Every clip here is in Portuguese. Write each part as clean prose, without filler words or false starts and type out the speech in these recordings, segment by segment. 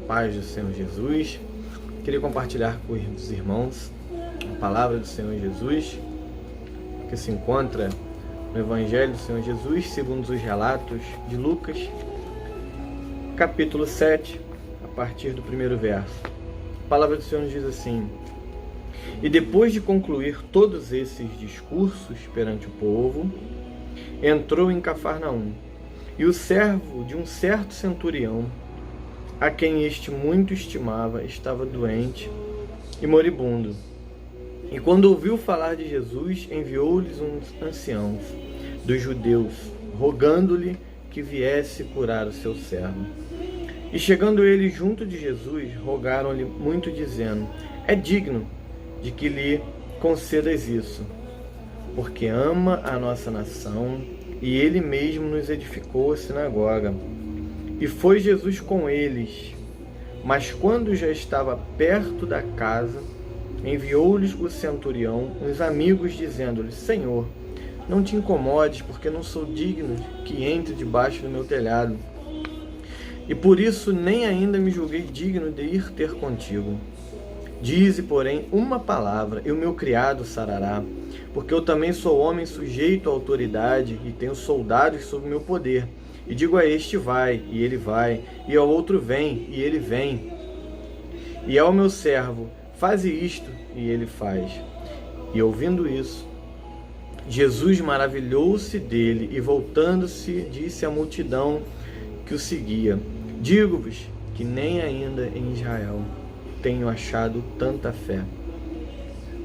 paz do Senhor Jesus. Queria compartilhar com os irmãos a palavra do Senhor Jesus, que se encontra no Evangelho do Senhor Jesus, segundo os relatos de Lucas, capítulo 7, a partir do primeiro verso. A palavra do Senhor nos diz assim: E depois de concluir todos esses discursos perante o povo, entrou em Cafarnaum, e o servo de um certo centurião, a quem este muito estimava, estava doente e moribundo. E quando ouviu falar de Jesus, enviou-lhes uns anciãos dos judeus, rogando-lhe que viesse curar o seu servo. E chegando ele junto de Jesus, rogaram-lhe muito, dizendo: É digno de que lhe concedas isso, porque ama a nossa nação, e ele mesmo nos edificou a sinagoga. E foi Jesus com eles, mas quando já estava perto da casa, enviou-lhes o centurião uns amigos, dizendo-lhe: Senhor, não te incomodes, porque não sou digno que entre debaixo do meu telhado. E por isso nem ainda me julguei digno de ir ter contigo. Dize, porém, uma palavra, e o meu criado sarará, porque eu também sou homem sujeito à autoridade, e tenho soldados sob meu poder. E digo a este: vai, e ele vai, e ao outro: vem, e ele vem. E ao meu servo: faze isto, e ele faz. E ouvindo isso, Jesus maravilhou-se dele, e voltando-se, disse à multidão que o seguia: Digo-vos que nem ainda em Israel tenho achado tanta fé.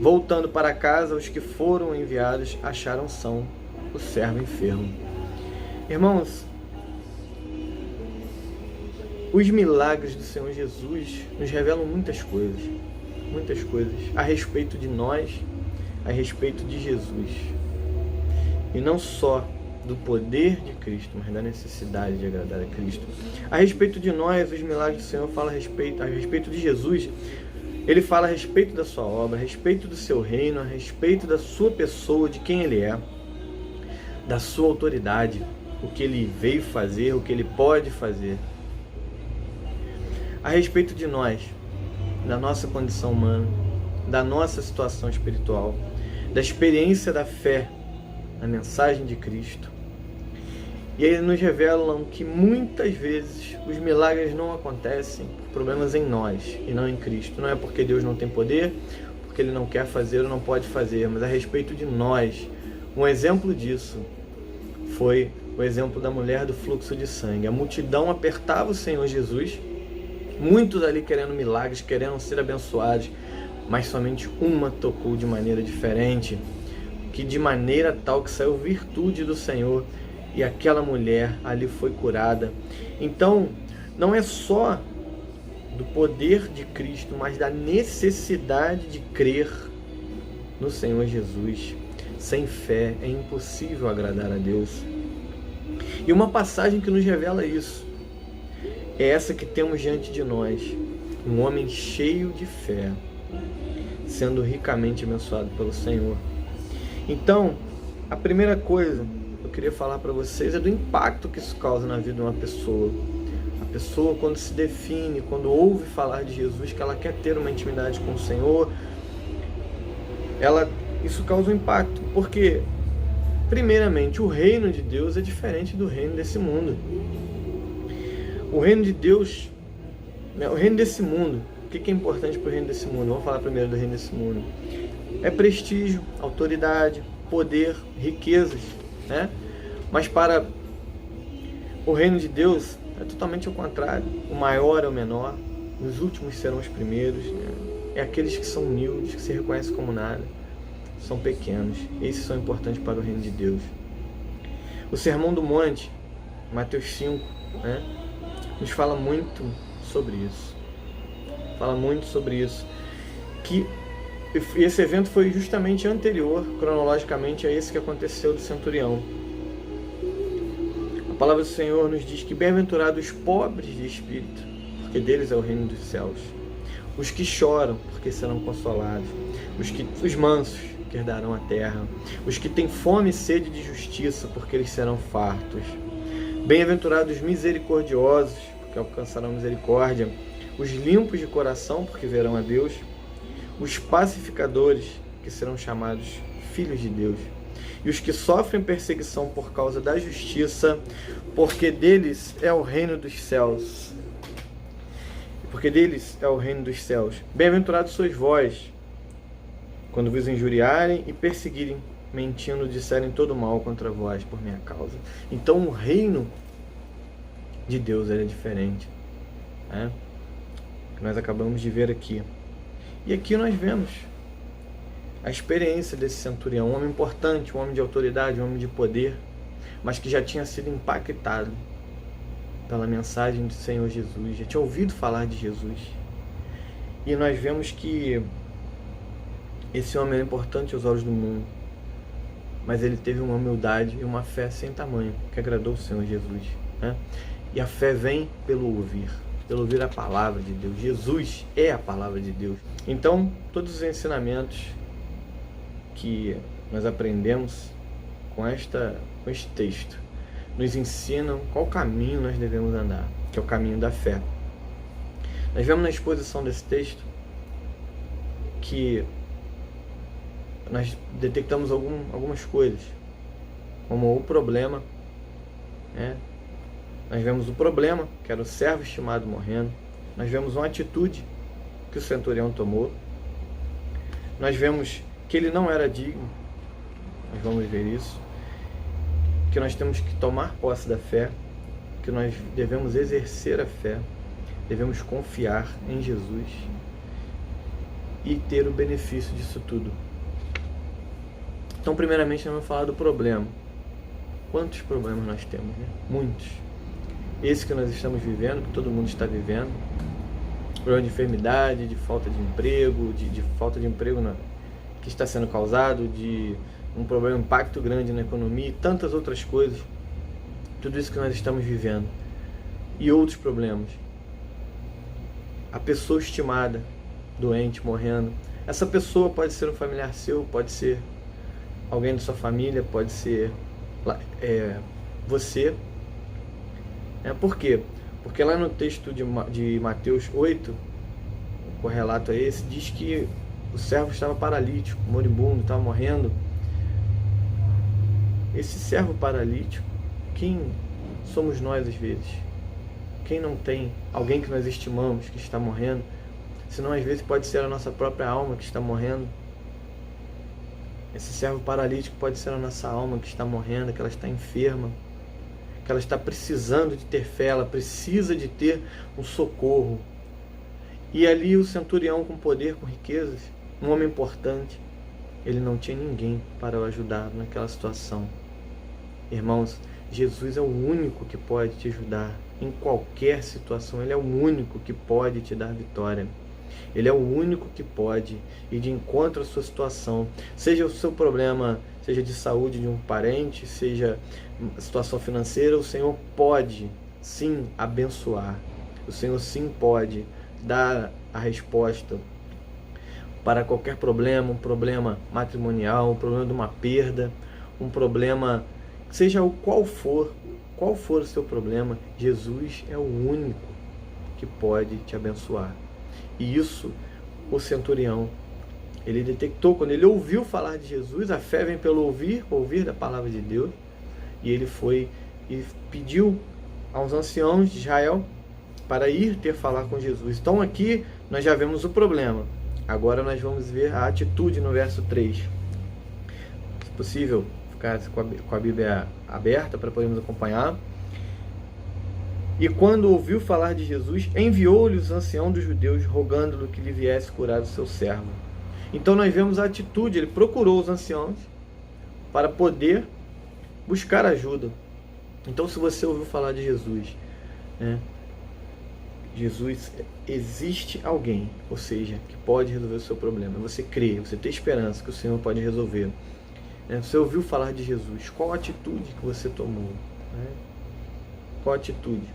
Voltando para casa, os que foram enviados acharam são o servo enfermo. Irmãos, os milagres do Senhor Jesus nos revelam muitas coisas a respeito de nós, a respeito de Jesus. E não só do poder de Cristo, mas da necessidade de agradar a Cristo. A respeito de nós, os milagres do Senhor falam a respeito de Jesus. Ele fala a respeito da sua obra, a respeito do seu reino, a respeito da sua pessoa, de quem ele é, da sua autoridade, o que ele veio fazer, o que ele pode fazer. A respeito de nós, da nossa condição humana, da nossa situação espiritual, da experiência da fé na mensagem de Cristo. E eles nos revelam que muitas vezes os milagres não acontecem por problemas em nós e não em Cristo. Não é porque Deus não tem poder, porque Ele não quer fazer ou não pode fazer, mas a respeito de nós. Um exemplo disso foi o exemplo da mulher do fluxo de sangue. A multidão apertava o Senhor Jesus, muitos ali querendo milagres, querendo ser abençoados, mas somente uma tocou de maneira diferente, que de maneira tal que saiu virtude do Senhor, e aquela mulher ali foi curada. Então, não é só do poder de Cristo, mas da necessidade de crer no Senhor Jesus. Sem fé é impossível agradar a Deus. E uma passagem que nos revela isso é essa que temos diante de nós: um homem cheio de fé, sendo ricamente abençoado pelo Senhor. Então, a primeira coisa que eu queria falar para vocês é do impacto que isso causa na vida de uma pessoa. A pessoa, quando se define, quando ouve falar de Jesus, que ela quer ter uma intimidade com o Senhor, isso causa um impacto, porque, primeiramente, o reino de Deus é diferente do reino desse mundo. O reino de Deus, o reino desse mundo, o que é importante para o reino desse mundo? Vamos falar primeiro do reino desse mundo. É prestígio, autoridade, poder, riquezas, né? Mas para o reino de Deus é totalmente o contrário. O maior é o menor, os últimos serão os primeiros, né? É aqueles que são humildes, que se reconhecem como nada, são pequenos. Esses são importantes para o reino de Deus. O Sermão do Monte, Mateus 5, né, nos fala muito sobre isso. Que esse evento foi justamente anterior, cronologicamente, a esse que aconteceu do centurião. A palavra do Senhor nos diz que bem-aventurados os pobres de espírito, porque deles é o reino dos céus. Os que choram, porque serão consolados. Os mansos, que herdarão a terra. Os que têm fome e sede de justiça, porque eles serão fartos. Bem-aventurados os misericordiosos, porque alcançarão misericórdia. os limpos de coração, porque verão a Deus, os pacificadores, que serão chamados filhos de Deus, e os que sofrem perseguição por causa da justiça, porque deles é o reino dos céus. Porque deles é o reino dos céus. Bem-aventurados sois vós, quando vos injuriarem e perseguirem, mentindo, disserem todo mal contra vós por minha causa. Então o reino de Deus é diferente, né? Que nós acabamos de ver aqui. E aqui nós vemos a experiência desse centurião, um homem importante, um homem de autoridade, um homem de poder, mas que já tinha sido impactado pela mensagem do Senhor Jesus, já tinha ouvido falar de Jesus. E nós vemos que esse homem é importante aos olhos do mundo, mas ele teve uma humildade e uma fé sem tamanho, que agradou o Senhor Jesus, né? E a fé vem pelo ouvir a palavra de Deus. Jesus é a palavra de Deus. Então, todos os ensinamentos que nós aprendemos com este texto nos ensinam qual caminho nós devemos andar, que é o caminho da fé. Nós vemos na exposição desse texto que nós detectamos algumas coisas, como o problema, né? Nós vemos o problema, que era o servo estimado morrendo. Nós vemos uma atitude que o centurião tomou. Nós vemos que ele não era digno. Nós vamos ver isso. Que nós temos que tomar posse da fé, que nós devemos exercer a fé, devemos confiar em Jesus e ter o benefício disso tudo. Então, primeiramente, nós vamos falar do problema. Quantos problemas nós temos, né? Muitos. Esse que nós estamos vivendo, que todo mundo está vivendo. Problema de enfermidade, de falta de emprego, de falta de emprego que está sendo causado, de um problema, um impacto grande na economia e tantas outras coisas. Tudo isso que nós estamos vivendo. E outros problemas. A pessoa estimada, doente, morrendo. Essa pessoa pode ser um familiar seu, pode ser alguém da sua família, pode ser você. Por quê? Porque lá no texto de Mateus 8, o correlato é esse, diz que o servo estava paralítico, moribundo, estava morrendo. Esse servo paralítico, quem somos nós às vezes? Quem não tem alguém que nós estimamos que está morrendo? Senão às vezes pode ser a nossa própria alma que está morrendo. Esse servo paralítico pode ser a nossa alma que está morrendo, que ela está enferma, que ela está precisando de ter fé, ela precisa de ter um socorro. E ali o centurião com poder, com riquezas, um homem importante, ele não tinha ninguém para o ajudar naquela situação. Irmãos, Jesus é o único que pode te ajudar em qualquer situação. Ele é o único que pode te dar vitória. Ele é o único que pode ir de encontro à sua situação, seja o seu problema, seja de saúde de um parente, seja situação financeira. O Senhor pode sim abençoar, o Senhor sim pode dar a resposta para qualquer problema, um problema matrimonial, um problema de uma perda, um problema, seja o qual for o seu problema. Jesus é o único que pode te abençoar. E isso o centurião, ele detectou quando ele ouviu falar de Jesus. A fé vem pelo ouvir da palavra de Deus. E ele foi e pediu aos anciãos de Israel para ir falar com Jesus. Então aqui nós já vemos o problema. Agora nós vamos ver a atitude no verso 3. Se possível, ficar com a Bíblia aberta para podermos acompanhar. E quando ouviu falar de Jesus, enviou-lhe os anciãos dos judeus, rogando-lhe que lhe viesse curar o seu servo. Então nós vemos a atitude, ele procurou os anciãos para poder buscar ajuda. Então, se você ouviu falar de Jesus, né? Jesus, existe alguém, ou seja, que pode resolver o seu problema. Você crê, você tem esperança que o Senhor pode resolver. Você ouviu falar de Jesus, qual a atitude que você tomou? Qual a atitude?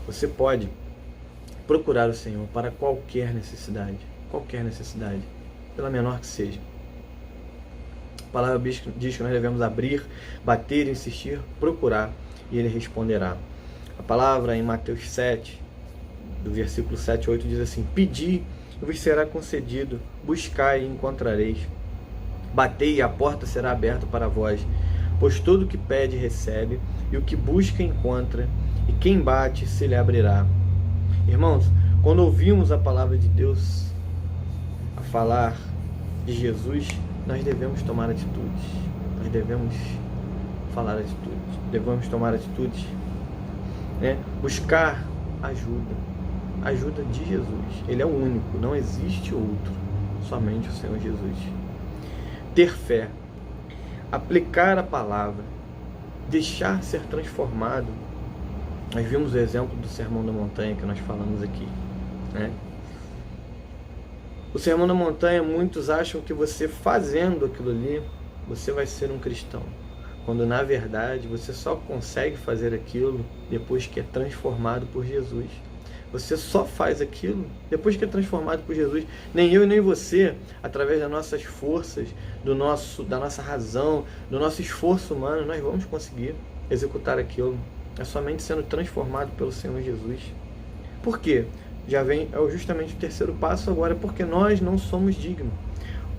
Você pode procurar o Senhor para qualquer necessidade, pela menor que seja. A palavra diz que nós devemos abrir, bater, insistir, procurar, e Ele responderá. A palavra em Mateus 7, do versículo 7 a 8, diz assim: Pedi e vos será concedido, buscai e encontrareis, batei e a porta será aberta para vós, pois todo o que pede recebe, e o que busca encontra, e quem bate se lhe abrirá. Irmãos, quando ouvimos a palavra de Deus a falar de Jesus, nós devemos tomar atitudes, nós devemos falar atitudes, devemos tomar atitudes, né? Buscar ajuda de Jesus. Ele é o único, não existe outro, somente o Senhor Jesus. Ter fé, aplicar a palavra, deixar ser transformado. Nós vimos o exemplo do Sermão da Montanha que nós falamos aqui, né? O Sermão da Montanha, muitos acham que você fazendo aquilo ali, você vai ser um cristão, quando na verdade você só consegue fazer aquilo depois que é transformado por Jesus. Você só faz aquilo depois que é transformado por Jesus. Nem eu e nem você, através das nossas forças, da nossa razão, do nosso esforço humano, nós vamos conseguir executar aquilo. É somente sendo transformado pelo Senhor Jesus. Por quê? Já vem justamente o terceiro passo agora, porque nós não somos dignos.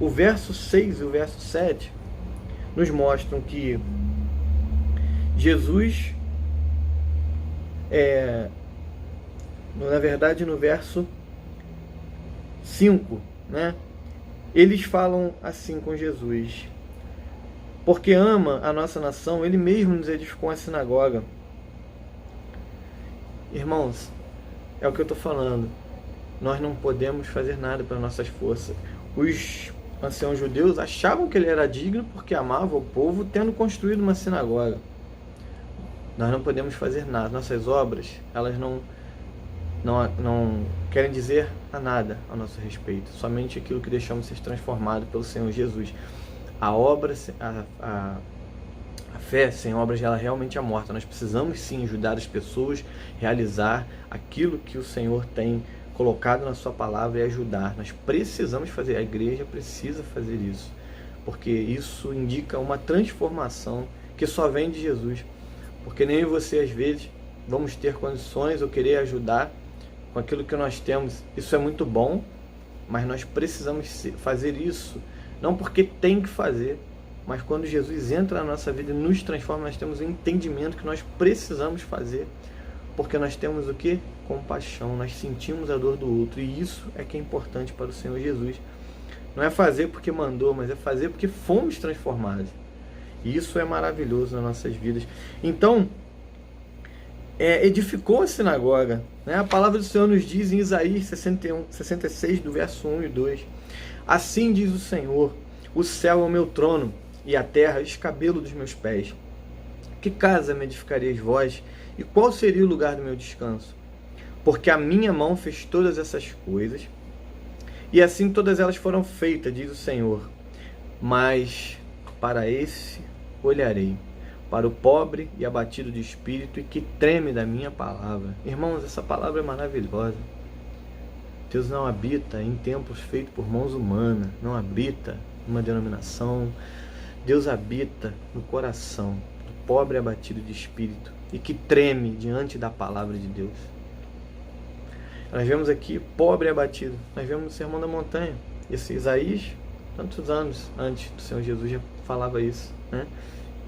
O verso 6 e o verso 7 nos mostram que Jesus, na verdade no verso 5, né, eles falam assim com Jesus: porque ama a nossa nação, ele mesmo nos edificou uma sinagoga. Irmãos, é o que eu estou falando. Nós não podemos fazer nada para nossas forças. Os anciãos judeus achavam que ele era digno porque amava o povo, tendo construído uma sinagoga. Nós não podemos fazer nada. Nossas obras, elas não querem dizer nada a nosso respeito. Somente aquilo que deixamos ser transformado pelo Senhor Jesus. A obra, a fé sem obras, ela realmente é morta. Nós precisamos sim ajudar as pessoas a realizar aquilo que o Senhor tem colocado na sua palavra e ajudar. Nós precisamos fazer, a igreja precisa fazer isso, porque isso indica uma transformação que só vem de Jesus. Porque nem você, às vezes, vamos ter condições ou querer ajudar com aquilo que nós temos. Isso é muito bom, mas nós precisamos fazer isso, não porque tem que fazer, mas quando Jesus entra na nossa vida e nos transforma, nós temos um entendimento que nós precisamos fazer, porque nós temos o quê? Compaixão, nós sentimos a dor do outro, e isso é que é importante para o Senhor Jesus. Não é fazer porque mandou, mas é fazer porque fomos transformados. E isso é maravilhoso nas nossas vidas. Então, edificou a sinagoga, né? A palavra do Senhor nos diz em Isaías 66, do verso 1 e 2: assim diz o Senhor: o céu é o meu trono, e a terra o escabelo dos meus pés. Que casa me edificareis vós, e qual seria o lugar do meu descanso? Porque a minha mão fez todas essas coisas, e assim todas elas foram feitas, diz o Senhor. Mas para esse olharei, para o pobre e abatido de espírito, e que treme da minha palavra. Irmãos, essa palavra é maravilhosa. Deus não habita em templos feitos por mãos humanas, não habita numa denominação. Deus habita no coração do pobre e abatido de espírito, e que treme diante da palavra de Deus. Nós vemos aqui pobre e abatido. Nós vemos no Sermão da Montanha. Esse Isaías, tantos anos antes do Senhor Jesus, já falava isso, né?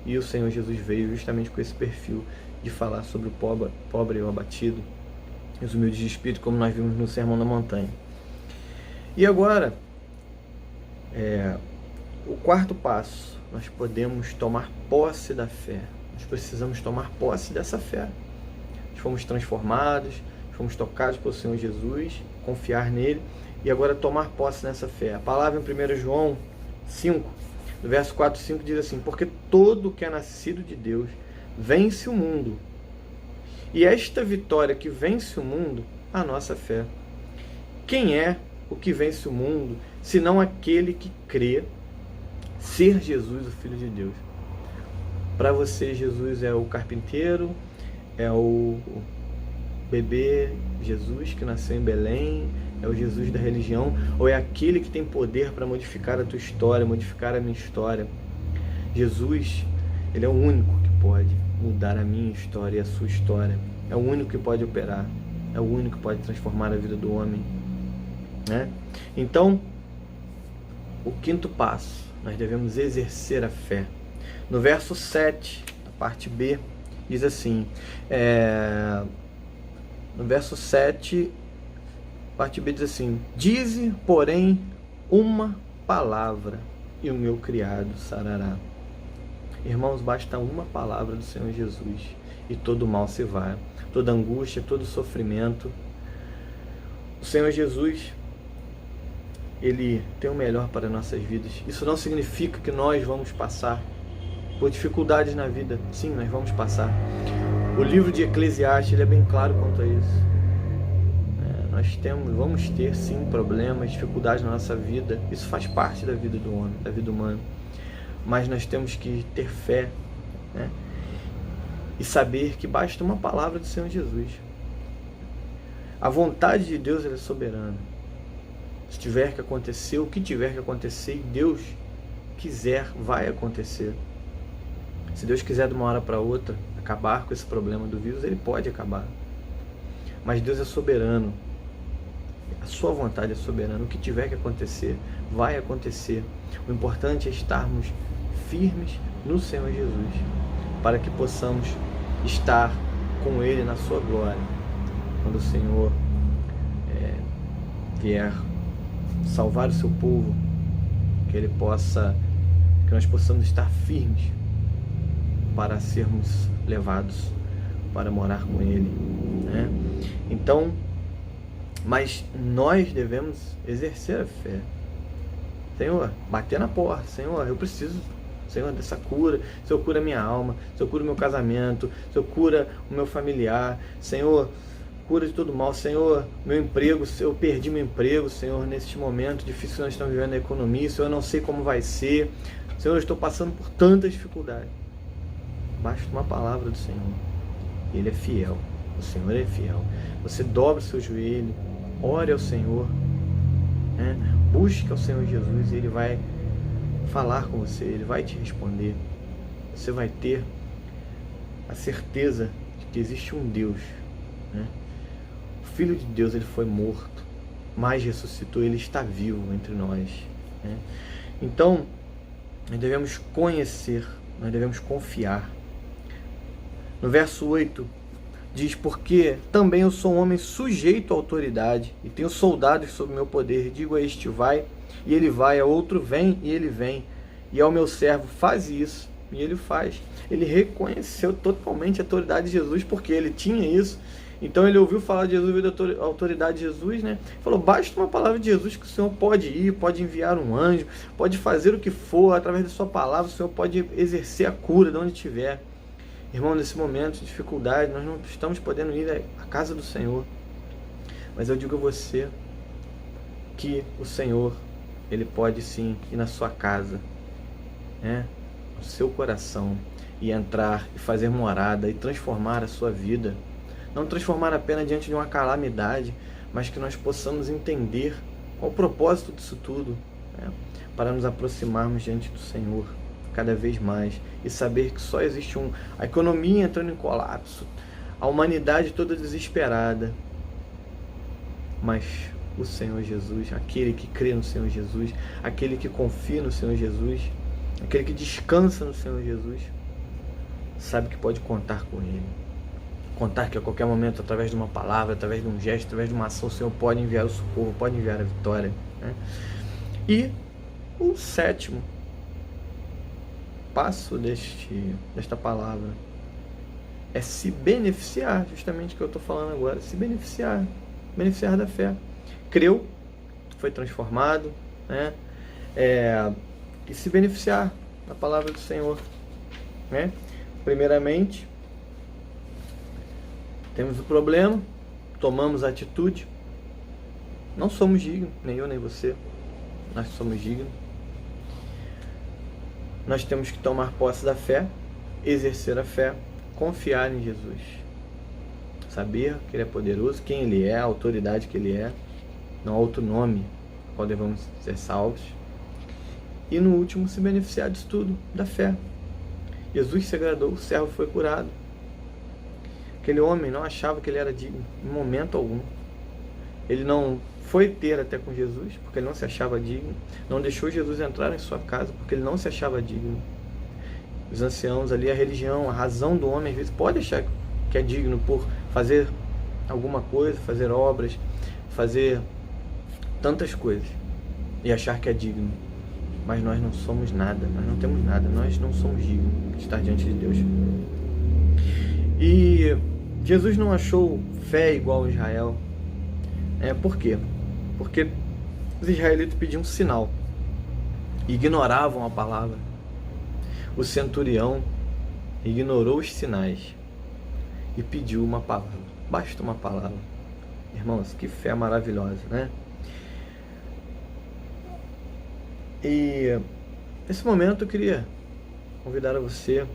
E o Senhor Jesus veio justamente com esse perfil de falar sobre o pobre e o abatido, e os humildes de espírito, como nós vimos no Sermão da Montanha. E agora, o quarto passo, nós podemos tomar posse da fé. Nós precisamos tomar posse dessa fé. Nós fomos transformados, fomos tocados pelo Senhor Jesus, confiar nele, e agora tomar posse nessa fé. A palavra em 1 João 5, no verso 4 e 5, diz assim: porque todo que é nascido de Deus vence o mundo, e esta vitória que vence o mundo, a nossa fé. Quem é o que vence o mundo, senão aquele que crê ser Jesus, o Filho de Deus? Para você, Jesus é o carpinteiro, é o bebê Jesus que nasceu em Belém, é o Jesus da religião, ou é aquele que tem poder para modificar a tua história, modificar a minha história? Jesus, ele é o único que pode mudar a minha história e a sua história. É o único que pode operar. é o único que pode transformar a vida do homem, né? Então, o quinto passo, nós devemos exercer a fé. No verso 7, a parte B, diz assim, no verso 7, parte B diz assim: dize, porém, uma palavra, e o meu criado sarará. Irmãos, basta uma palavra do Senhor Jesus, e todo mal se vai, toda angústia, todo sofrimento. O Senhor Jesus, Ele tem o melhor para nossas vidas. Isso não significa que nós vamos passar por dificuldades na vida. Sim, nós vamos passar. O livro de Eclesiastes, ele é bem claro quanto a isso. Vamos ter sim problemas, dificuldades na nossa vida. Isso faz parte da vida do homem, da vida humana. Mas nós temos que ter fé, né? E saber que basta uma palavra do Senhor Jesus. A vontade de Deus, ela é soberana. Se tiver que acontecer, o que tiver que acontecer, e Deus quiser, vai acontecer. Se Deus quiser de uma hora para outra acabar com esse problema do vírus, Ele pode acabar. Mas Deus é soberano. A sua vontade é soberana. O que tiver que acontecer, vai acontecer. O importante é estarmos firmes no Senhor Jesus, para que possamos estar com Ele na sua glória. Quando o Senhor vier salvar o seu povo, que nós possamos estar firmes para sermos levados para morar com Ele, né? Então, mas nós devemos exercer a fé. Senhor, bater na porta. Senhor, eu preciso, Senhor, dessa cura. Senhor, cura minha alma. Senhor, cura o meu casamento. Senhor, cura o meu familiar. Senhor, cura de todo mal. Senhor, meu emprego, eu perdi meu emprego, Senhor, neste momento difícil que nós estamos vivendo na economia. Senhor, eu não sei como vai ser. Senhor, eu estou passando por tantas dificuldades. Basta uma palavra do Senhor. Ele é fiel. O Senhor é fiel. Você dobra o seu joelho, ore ao Senhor, né? Busque ao Senhor Jesus e Ele vai falar com você, Ele vai te responder. Você vai ter a certeza de que existe um Deus, né? O Filho de Deus, Ele foi morto, mas ressuscitou, Ele está vivo entre nós, né? Então, nós devemos conhecer, nós devemos confiar. No verso 8, diz: porque também eu sou um homem sujeito à autoridade, e tenho soldados sob meu poder. Digo a este, vai, e ele vai, a outro, vem, e ele vem. E ao meu servo, faz isso, e ele faz. Ele reconheceu totalmente a autoridade de Jesus, porque ele tinha isso. Então ele ouviu falar de Jesus, viu da autoridade de Jesus, né? Falou: basta uma palavra de Jesus que o Senhor pode ir, pode enviar um anjo, pode fazer o que for, através da sua palavra, o Senhor pode exercer a cura de onde estiver. Irmão, nesse momento de dificuldade, nós não estamos podendo ir à casa do Senhor. Mas eu digo a você que o Senhor, Ele pode sim ir na sua casa, né? No seu coração, e entrar e fazer morada e transformar a sua vida. Não transformar apenas diante de uma calamidade, mas que nós possamos entender qual o propósito disso tudo, né? Para nos aproximarmos diante do Senhor cada vez mais, e saber que só existe a economia entrando em colapso, a humanidade toda desesperada, mas o Senhor Jesus, aquele que crê no Senhor Jesus, aquele que confia no Senhor Jesus, aquele que descansa no Senhor Jesus, sabe que pode contar com Ele, contar que a qualquer momento, através de uma palavra, através de um gesto, através de uma ação, o Senhor pode enviar o socorro, pode enviar a vitória, né? E o sétimo passo desta palavra é se beneficiar, justamente o que eu estou falando agora, se beneficiar da fé. Creu, foi transformado, né? E se beneficiar da palavra do Senhor, né? Primeiramente, temos o problema, tomamos a atitude, não somos dignos, nem eu nem você, nós somos dignos. Nós temos que tomar posse da fé, exercer a fé, confiar em Jesus, saber que Ele é poderoso, quem Ele é, a autoridade que Ele é, não há outro nome ao qual devemos ser salvos. E no último, se beneficiar disso tudo, da fé. Jesus se agradou, o servo foi curado. Aquele homem não achava que ele era digno, em momento algum. Ele não foi ter até com Jesus, porque ele não se achava digno. Não deixou Jesus entrar em sua casa, porque ele não se achava digno. Os anciãos ali, a religião, a razão do homem, às vezes, pode achar que é digno por fazer alguma coisa, fazer obras, fazer tantas coisas, e achar que é digno. Mas nós não somos nada, nós não temos nada, nós não somos dignos de estar diante de Deus. E Jesus não achou fé igual a Israel. Por quê? Porque os israelitas pediam um sinal, ignoravam a palavra. O centurião ignorou os sinais e pediu uma palavra. Basta uma palavra. Irmãos, que fé maravilhosa, né? E nesse momento eu queria convidar a você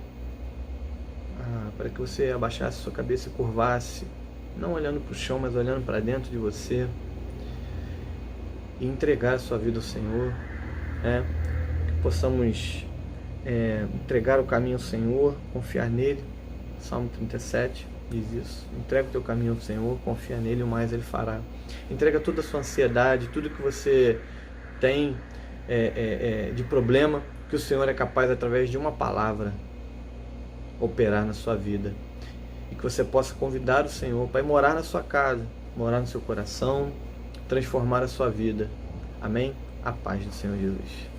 para que você abaixasse sua cabeça e curvasse, não olhando para o chão, mas olhando para dentro de você, e entregar a sua vida ao Senhor, que possamos entregar o caminho ao Senhor, confiar nele. Salmo 37 diz isso: entrega o teu caminho ao Senhor, confia nele, o mais ele fará. Entrega toda a sua ansiedade, tudo que você tem de problema, que o Senhor é capaz, através de uma palavra, operar na sua vida, e que você possa convidar o Senhor para ir morar na sua casa, morar no seu coração, transformar a sua vida. Amém? A paz do Senhor Jesus.